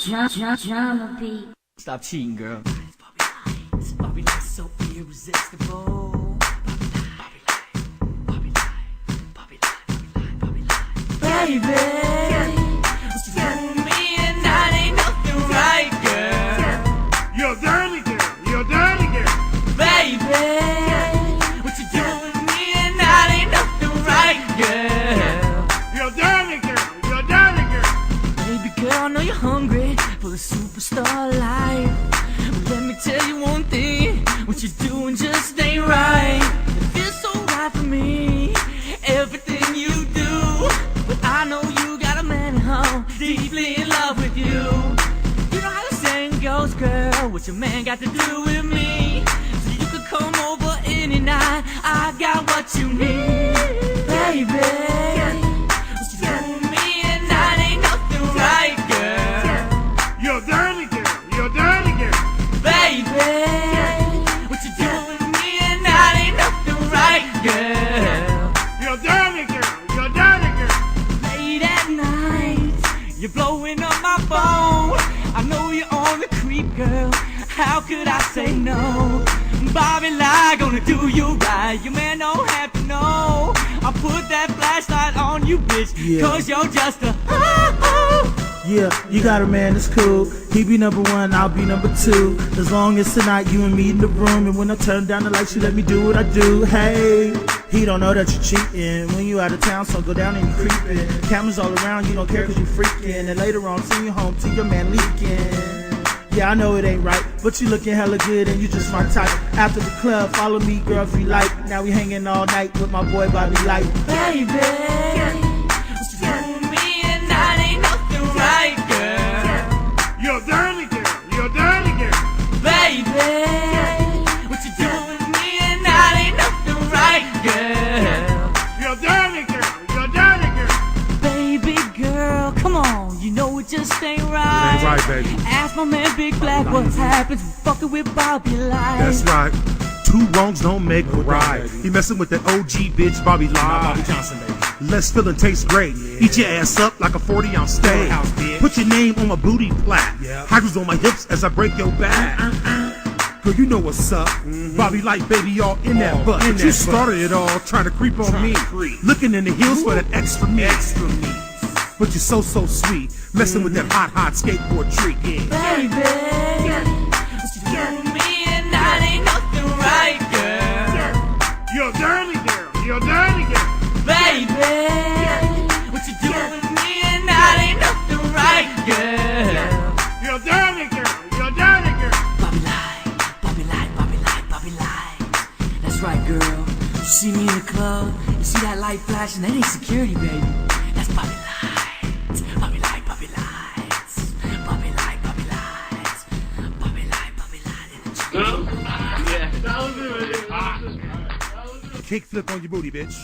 Drama beat. Stop cheating, girl. Bobby Light's so irresistible. Bobby Light. Baby, what you doing with me and that ain't nothing right, girl. You're dirty girl, you're dirty girl. Baby, what you doing with me and that ain't nothing right, girl. You're dirty girl, you're dirty girl. Baby girl, I know you're hungry for the superstar life. But let me tell you one thing, what you're doing just ain't right. It feels so right for me, everything you do. But I know you got a man at home, deeply in love with you. You know how the saying goes, girl, what your man got to do with me? So you could come over any night, I got what you need. Baby, what you doing with me and that ain't nothing right, girl. You're dirty girl, you're dirty girl. Baby, what you doing with me and that ain't nothing right, girl. You're dirty girl, you're dirty girl. Late at night, you're blowing up my phone. I know you're on the creep, girl. How could I say no? Bobby Light gonna do you right. Your man don't have to know. I put that flashlight on you, bitch, cause you're just a Yeah, you got a man that's cool. He be number one, I'll be number two. As long as tonight you and me in the room, and when I turn down the lights, you let me do what I do. Hey, he don't know that you're cheating when you out of town, so go down and you creeping. Cameras all around, you don't care cause you freaking. And later on, send you home to your man leaking. Yeah, I know it ain't right, but you looking hella good and you just my type. After the club, follow me, girl, if you like. Now we hanging all night with my boy Bobby Light. baby. What you doing with me and that ain't nothing right, girl. You're dirty girl, you're dirty girl. Baby, what you doing with me and that ain't nothing right, girl. You're dirty girl, you're dirty girl. Baby girl, come on, you know it just ain't right. Ain't right, baby. Ask my man Big Black what happens when fucking with Bobby Light. That's right. Two wrongs don't make a right. He messing with that OG bitch, Bobby Light. Less feeling tastes great. Eat your ass up like a 40-ounce steak. Put your name on my booty plaque. Hydros on my hips as I break your back. Girl, you know what's up. Bobby Light, baby, all in that butt. But you started it all trying to creep on me. Looking in the heels for that extra meat. But you're so sweet. Messing with that hot skateboard treat. Baby, what you doing with me and that ain't nothing right, girl. You're dirty girl, you're dirty girl. Baby, what you doing with me and that ain't nothing right, girl. You're dirty girl, you're dirty girl. Bobby Light. That's right, girl. You see me in the club, you see that light flashing, that ain't security, baby. That's Bobby Light. Bobby Light. Yeah, that was it. Kick flip on your booty, bitch.